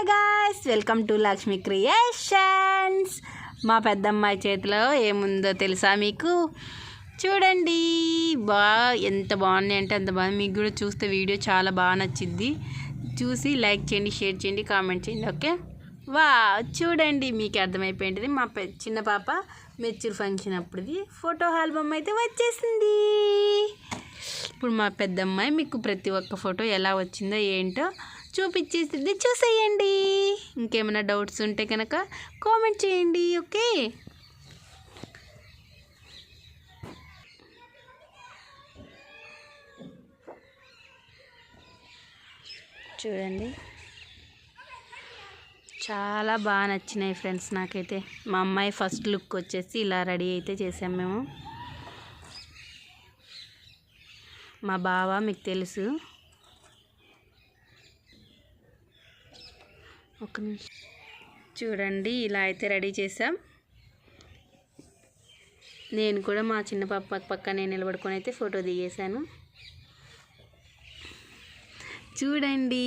Hi guys, welcome to Lakshmi creations. మా పెద్దమ్మాయి చేతిలో ఏముందో తెలుసా మీకు? చూడండి, ఎంత బాగున్నాయి అంటే అంత బాగుంది. మీకు కూడా చూస్తే వీడియో చాలా బాగా నచ్చింది. చూసి లైక్ చేయండి, షేర్ చేయండి, కామెంట్ చేయండి. ఓకే, చూడండి, మీకు అర్థమైపోయింది. మా చిన్న పాప మెచ్యూర్ ఫంక్షన్ అప్పుడుది ఫోటో ఆల్బమ్ అయితే వచ్చేసింది. ఇప్పుడు మా పెద్దమ్మాయి మీకు ప్రతి ఒక్క ఫోటో ఎలా వచ్చిందో ఏంటో చూపించేసింది, చూసేయండి. ఇంకేమైనా డౌట్స్ ఉంటే కనుక కామెంట్ చేయండి. ఓకే, చూడండి, చాలా బాగా నచ్చినాయి ఫ్రెండ్స్ నాకైతే. మా అమ్మాయి ఫస్ట్ లుక్ వచ్చేసి ఇలా రెడీ అయితే చేసాం మేము. మా బావ మీకు తెలుసు. ఒక నిమిషం చూడండి, ఇలా అయితే రెడీ చేసాం. నేను కూడా మా చిన్న పాప పక్కనే నిలబడుకొని అయితే ఫోటో దిగేశాను. చూడండి,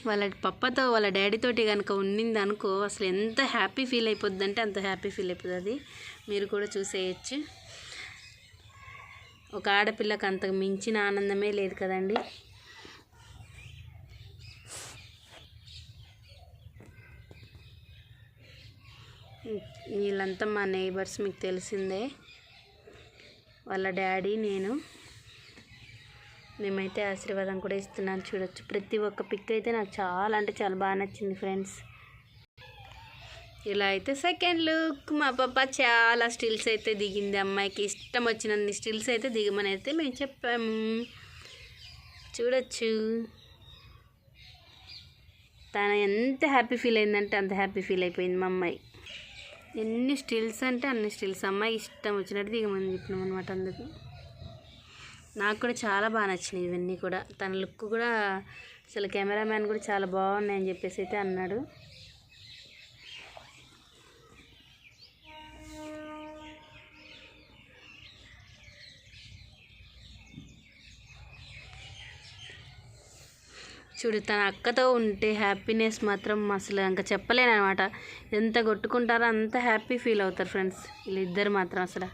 వాళ్ళ పప్పతో వాళ్ళ డాడీతోటి కనుక ఉండింది అనుకో, అసలు ఎంత హ్యాపీ ఫీల్ అయిపోద్ది అంటే అంత హ్యాపీ ఫీల్ అయిపోతుంది. మీరు కూడా చూసేయచ్చు. ఒక ఆడపిల్లకి అంతకు మించిన ఆనందమే లేదు కదండి. వీళ్ళంతా మా నైబర్స్, మీకు తెలిసిందే. వాళ్ళ డాడీ, నేను, మేమైతే ఆశీర్వాదం కూడా ఇస్తున్నాను. చూడొచ్చు, ప్రతి ఒక్క పిక్ అయితే నాకు చాలా అంటే చాలా బాగా నచ్చింది ఫ్రెండ్స్. ఇలా అయితే సెకండ్ లుక్, మా పాప చాలా స్టిల్స్ అయితే దిగింది. అమ్మాయికి ఇష్టం వచ్చినన్ని స్టిల్స్ అయితే దిగమని అయితే మేము చెప్పాము. చూడొచ్చు, తను ఎంత హ్యాపీ ఫీల్ అయిందంటే అంత హ్యాపీ ఫీల్ అయిపోయింది మా అమ్మాయి. ఎన్ని స్టిల్స్ అంటే అన్ని స్టిల్స్. అమ్మాయి ఇష్టం వచ్చినట్టు దిగమని చెప్పినాం అనమాట. అందుకు నాకు కూడా చాలా బాగా నచ్చినాయి ఇవన్నీ కూడా. తన లుక్ కూడా అసలు కెమెరామ్యాన్ కూడా చాలా బాగున్నాయని చెప్పేసి అయితే అన్నాడు. చూడు, తన అక్కతో ఉంటే హ్యాపీనెస్ మాత్రం అసలు ఇంకా చెప్పలేను అనమాట. ఎంత కొట్టుకుంటారో అంత హ్యాపీ ఫీల్ అవుతారు ఫ్రెండ్స్ వీళ్ళిద్దరు మాత్రం అసలు.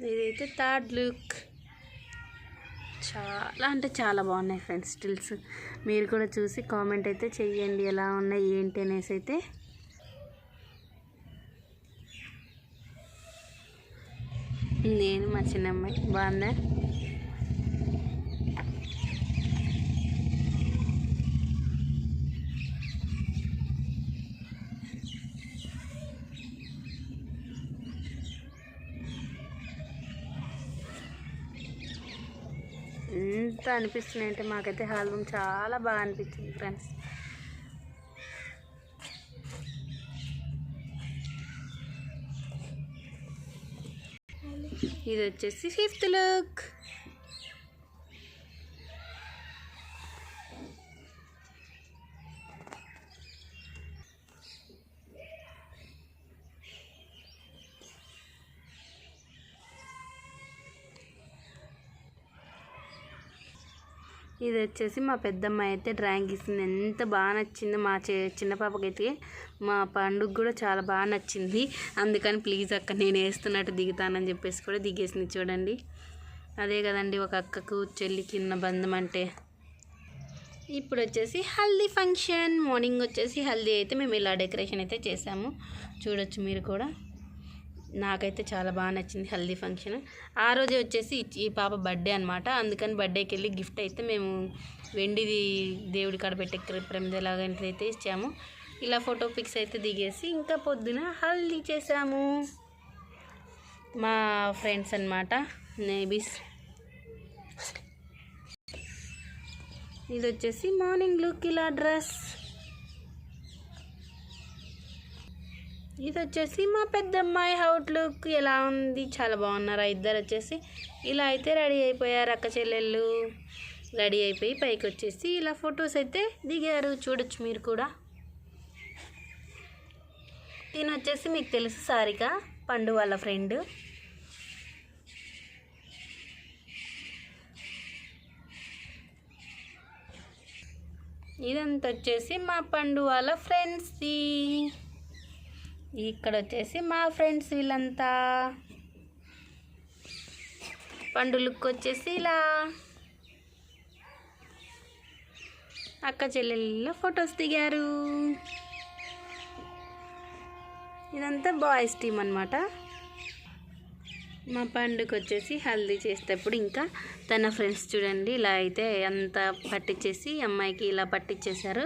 ఇదైతే థర్డ్ లుక్. చాలా అంటే చాలా బాగున్నాయి ఫ్రెండ్స్ స్టిల్స్. మీరు కూడా చూసి కామెంట్ అయితే చెయ్యండి ఎలా ఉన్నాయి ఏంటి అనేసి అయితే. నేను మా చిన్నమ్మాయి బాగుందా? ఎంత అనిపిస్తుంది అంటే మాకైతే ఆల్బమ్ చాలా బాగా అనిపించింది ఫ్రెండ్స్. ఇది వచ్చేసి ఫిఫ్త్ లుక్. ఇది వచ్చేసి మా పెద్దమ్మాయి అయితే డ్రాయింగ్ ఇస్తుంది. ఎంత బాగా నచ్చిందో మా చిన్న పాపకైతే. మా పండుగ కూడా చాలా బాగా నచ్చింది. అందుకని ప్లీజ్ అక్క నేను వేస్తున్నట్టు దిగుతానని చెప్పేసి కూడా దిగేసింది. చూడండి, అదే కదండి ఒక అక్కకు చెల్లికి ఉన్న బంధం అంటే. ఇప్పుడు వచ్చేసి హల్దీ ఫంక్షన్. మార్నింగ్ వచ్చేసి హల్దీ అయితే మేము ఇలా డెకరేషన్ అయితే చేసాము. చూడొచ్చు మీరు కూడా. నాకైతే చాలా బాగా నచ్చింది హల్దీ ఫంక్షన్. ఆ రోజే వచ్చేసి ఈ పాప బర్త్డే అనమాట. అందుకని బర్త్డేకి వెళ్ళి గిఫ్ట్ అయితే మేము వెండిది దేవుడి కాడ పెట్టే ప్రమిదలాగా అయితే ఇచ్చాము. ఇలా ఫోటో పిక్స్ అయితే దిగేసి ఇంకా పొద్దున హల్దీ చేసాము. మా ఫ్రెండ్స్ అనమాట, నేబీస్. ఇది వచ్చేసి మార్నింగ్ లుక్, ఇలా డ్రెస్. ఇది వచ్చేసి మా పెద్దమ్మాయి అవుట్ లుక్. ఎలా ఉంది? చాలా బాగున్నారు. ఇద్దరు వచ్చేసి ఇలా అయితే రెడీ అయిపోయారు. అక్క చెల్లెళ్ళు రెడీ అయిపోయి పైకి వచ్చేసి ఇలా ఫొటోస్ అయితే దిగారు. చూడొచ్చు మీరు కూడా. దీని వచ్చేసి మీకు తెలుసు, సారిక, పండు వాళ్ళ ఫ్రెండ్. ఇదంతా వచ్చేసి మా పండు వాళ్ళ ఫ్రెండ్స్ది. ఇక్కడ వచ్చేసి మా ఫ్రెండ్స్ వీళ్ళంతా. పండు లుక్ వచ్చేసి ఇలా. అక్క చెల్లెళ్ళ ఫొటోస్ దిగారు. ఇదంతా బాయ్స్ టీమ్ అన్నమాట. మా పండుగ వచ్చేసి హల్దీ చేసేటప్పుడు ఇంకా తన ఫ్రెండ్స్ చూడండి ఇలా అయితే అంతా పట్టించేసి అమ్మాయికి ఇలా పట్టించేశారు.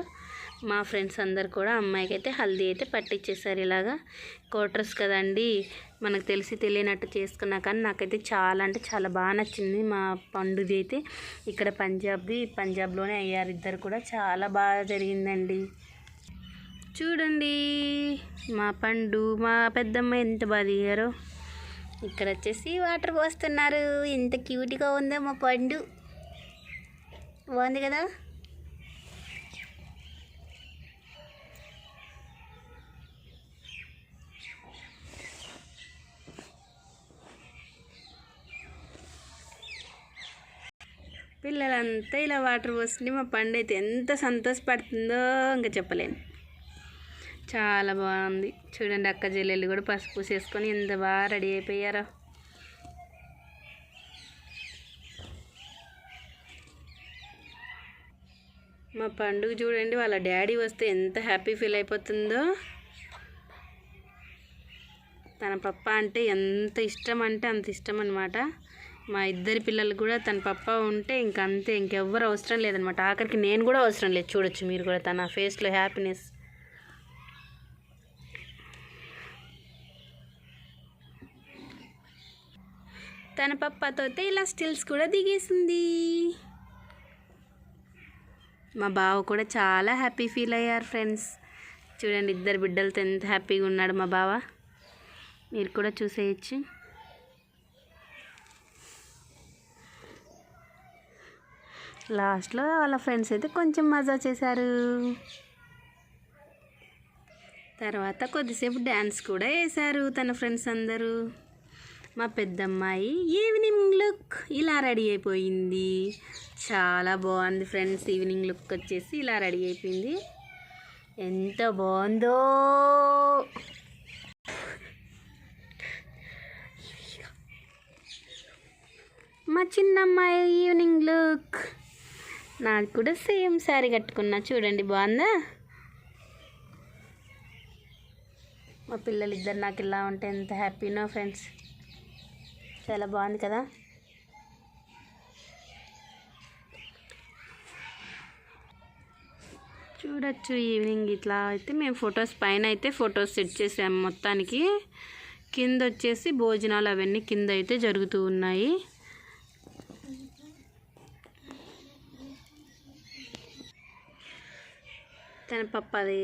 మా ఫ్రెండ్స్ అందరు కూడా అమ్మాయికి అయితే హల్దీ అయితే పట్టించేశారు. ఇలాగా క్వార్టర్స్ కదండి, మనకు తెలిసి తెలియనట్టు చేసుకున్నా కానీ నాకైతే చాలా అంటే చాలా బాగా నచ్చింది. మా పండుది అయితే ఇక్కడ పంజాబ్లోనే అయ్యారు ఇద్దరు కూడా. చాలా బాగా జరిగిందండి. చూడండి మా పండు మా పెద్దమ్మ ఎంత బాగా దిగారో. ఇక్కడ వచ్చేసి వాటర్ పోస్తున్నారు. ఎంత క్యూట్గా ఉందో మా పండు. బాగుంది కదా. పిల్లలంతా ఇలా వాటర్ పోస్తుంటే మా పండు అయితే ఎంత సంతోషపడుతుందో ఇంకా చెప్పలేను. చాలా బాగుంది. చూడండి అక్క చెల్లెళ్ళు కూడా పసుపు పూసేసుకొని ఎంత బాగా రెడీ అయిపోయారో. మా పండుగ చూడండి వాళ్ళ డాడీ వస్తే ఎంత హ్యాపీ ఫీల్ అయిపోతుందో. తన పప్ప అంటే ఎంత ఇష్టం అంటే అంత ఇష్టం అనమాట. మా ఇద్దరి పిల్లలు కూడా తన పప్ప ఉంటే ఇంకంతే, ఇంకెవ్వరు అవసరం లేదనమాట. ఆఖరికి నేను కూడా అవసరం లేదు. చూడొచ్చు మీరు కూడా తన ఫేస్లో హ్యాపీనెస్. తన పప్పతో అయితే ఇలా స్టిల్స్ కూడా దిగేసింది. మా బావ కూడా చాలా హ్యాపీ ఫీల్ అయ్యారు ఫ్రెండ్స్. చూడండి ఇద్దరు బిడ్డలతో ఎంత హ్యాపీగా ఉన్నాడు మా బావ. మీరు కూడా చూసేయచ్చు. లాస్ట్లో వాళ్ళ ఫ్రెండ్స్ అయితే కొంచెం మజా చేశారు. తర్వాత కొద్దిసేపు డ్యాన్స్ కూడా వేశారు తన ఫ్రెండ్స్ అందరూ. మా పెద్దమ్మాయి ఈవినింగ్ లుక్ ఇలా రెడీ అయిపోయింది. చాలా బాగుంది ఫ్రెండ్స్. ఈవినింగ్ లుక్ వచ్చేసి ఇలా రెడీ అయిపోయింది. ఎంత బాగుందో. మా చిన్నమ్మాయి ఈవినింగ్ లుక్. నాకు కూడా సేమ్ శారీ కట్టుకున్నా. చూడండి బాగుందా. మా పిల్లలు ఇద్దరు నాకు ఇలా ఉంటే ఎంత హ్యాపీనో ఫ్రెండ్స్. చాలా బాగుంది కదా. చూడొచ్చు ఈవినింగ్ ఇట్లా అయితే మేము ఫొటోస్ పైన అయితే ఫొటోస్ సెట్ చేసాము మొత్తానికి. కింద వచ్చేసి భోజనాలు అవన్నీ కింద అయితే జరుగుతూ ఉన్నాయి. తన పప్పది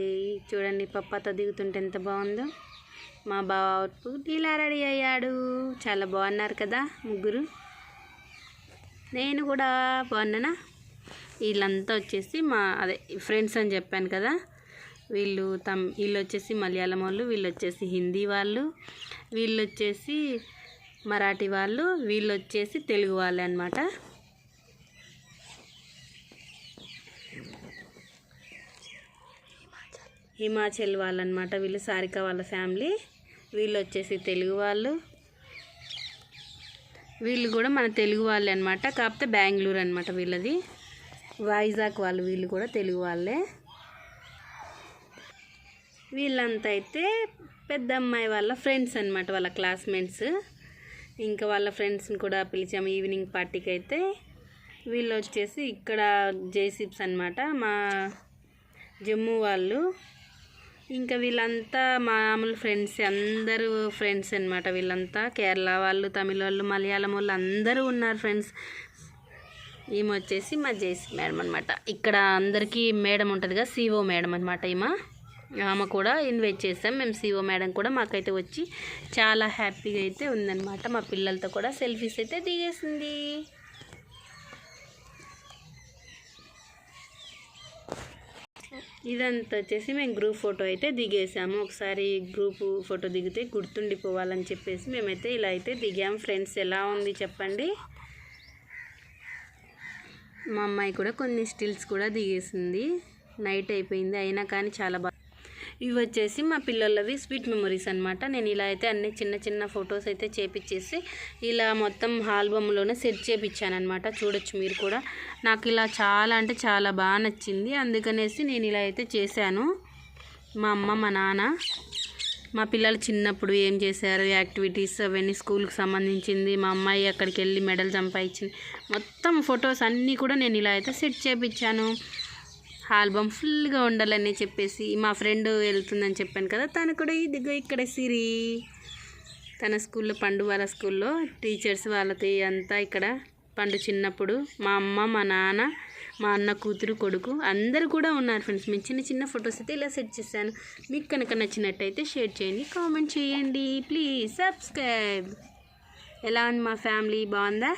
చూడండి, పప్పతో దిగుతుంటే ఎంత బాగుందో. మా బావ అవుట్పుట్ ఇలా రెడీ అయ్యాడు. చాలా బాగున్నారు కదా ముగ్గురు. నేను కూడా బాగున్నానా. వీళ్ళంతా వచ్చేసి మా ఫ్రెండ్స్ అని చెప్పాను కదా. వీళ్ళు వచ్చేసి మలయాళం వాళ్ళు, వీళ్ళు వచ్చేసి హిందీ వాళ్ళు, వీళ్ళు వచ్చేసి మరాఠీ వాళ్ళు, వీళ్ళు వచ్చేసి తెలుగు వాళ్ళు అన్నమాట. హిమాచల్ వాళ్ళు అన్నమాట. వీళ్ళు సారిక వాళ్ళ ఫ్యామిలీ. వీళ్ళు వచ్చేసి తెలుగు వాళ్ళు. వీళ్ళు కూడా మన తెలుగు వాళ్ళే అనమాట. కాకపోతే బెంగళూరు అనమాట వీళ్ళది. వైజాగ్ వాళ్ళు, వీళ్ళు కూడా తెలుగు వాళ్ళే. వీళ్ళంతా అయితే పెద్ద అమ్మాయి వాళ్ళ ఫ్రెండ్స్ అనమాట, వాళ్ళ క్లాస్మేట్స్. ఇంకా వాళ్ళ ఫ్రెండ్స్ని కూడా పిలిచాము ఈవినింగ్ పార్టీకి అయితే. వీళ్ళు వచ్చేసి ఇక్కడ జేసిప్స్ అనమాట, మా జమ్మూ వాళ్ళు. ఇంకా వీళ్ళంతా మామూలు ఫ్రెండ్స్, అందరూ ఫ్రెండ్స్ అనమాట. వీళ్ళంతా కేరళ వాళ్ళు, తమిళ వాళ్ళు, మలయాళం వాళ్ళు అందరూ ఉన్నారు ఫ్రెండ్స్. ఈమె వచ్చేసి మా జేసీ మేడం అనమాట. ఇక్కడ అందరికీ మేడం ఉంటుంది కదా, సిఓ మేడం అనమాట. ఆమె కూడా ఇన్వైట్ చేసాం మేము. సిఓ మేడం కూడా మాకైతే వచ్చి చాలా హ్యాపీగా అయితే ఉందన్నమాట. మా పిల్లలతో కూడా సెల్ఫీస్ అయితే దిగేసింది. ఇదంతా వచ్చేసి మేము గ్రూప్ ఫోటో అయితే దిగేసాము. ఒకసారి గ్రూప్ ఫోటో దిగితే గుర్తుండిపోవాలని చెప్పేసి మేమైతే ఇలా అయితే దిగాము ఫ్రెండ్స్. ఎలా ఉంది చెప్పండి. మా అమ్మాయి కూడా కొన్ని స్టిల్స్ కూడా దిగేసింది. నైట్ అయిపోయింది, అయినా కానీ చాలా బాగా. ఇవి వచ్చేసి మా పిల్లలవి స్వీట్ మెమొరీస్ అనమాట. నేను ఇలా అయితే అన్ని చిన్న చిన్న ఫొటోస్ అయితే చేపించేసి ఇలా మొత్తం ఆల్బమ్లోనే సెట్ చేపించాను అనమాట. చూడొచ్చు మీరు కూడా. నాకు ఇలా చాలా అంటే చాలా బాగా నచ్చింది, అందుకనేసి నేను ఇలా అయితే చేశాను. మా అమ్మ, మా నాన్న, మా పిల్లలు చిన్నప్పుడు ఏం చేశారు, యాక్టివిటీస్ అవన్నీ స్కూల్కి సంబంధించింది, మా అమ్మాయి అక్కడికి వెళ్ళి మెడల్ సంపాదించింది, మొత్తం ఫొటోస్ అన్నీ కూడా నేను ఇలా అయితే సెట్ చేపించాను. ఆల్బమ్ ఫుల్గా ఉండాలని చెప్పేసి. మా ఫ్రెండ్ వెళ్తుందని చెప్పాను కదా, తను కూడా ఇదిగో ఇక్కడ సిరి, తన స్కూల్లో, పండు వాళ్ళ స్కూల్లో టీచర్స్ వాళ్ళతో అంతా ఇక్కడ పండు చిన్నప్పుడు మా అమ్మ, మా నాన్న, మా అన్న కూతురు, కొడుకు అందరూ కూడా ఉన్నారు ఫ్రెండ్స్. మేము చిన్న చిన్న ఫొటోస్ అయితే ఇలా సెట్ చేశాను. మీకు కనుక నచ్చినట్టయితే షేర్ చేయండి, కామెంట్ చేయండి, ప్లీజ్ సబ్స్క్రైబ్. ఎలా ఉంది మా ఫ్యామిలీ, బాగుందా?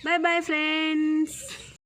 Bye bye friends.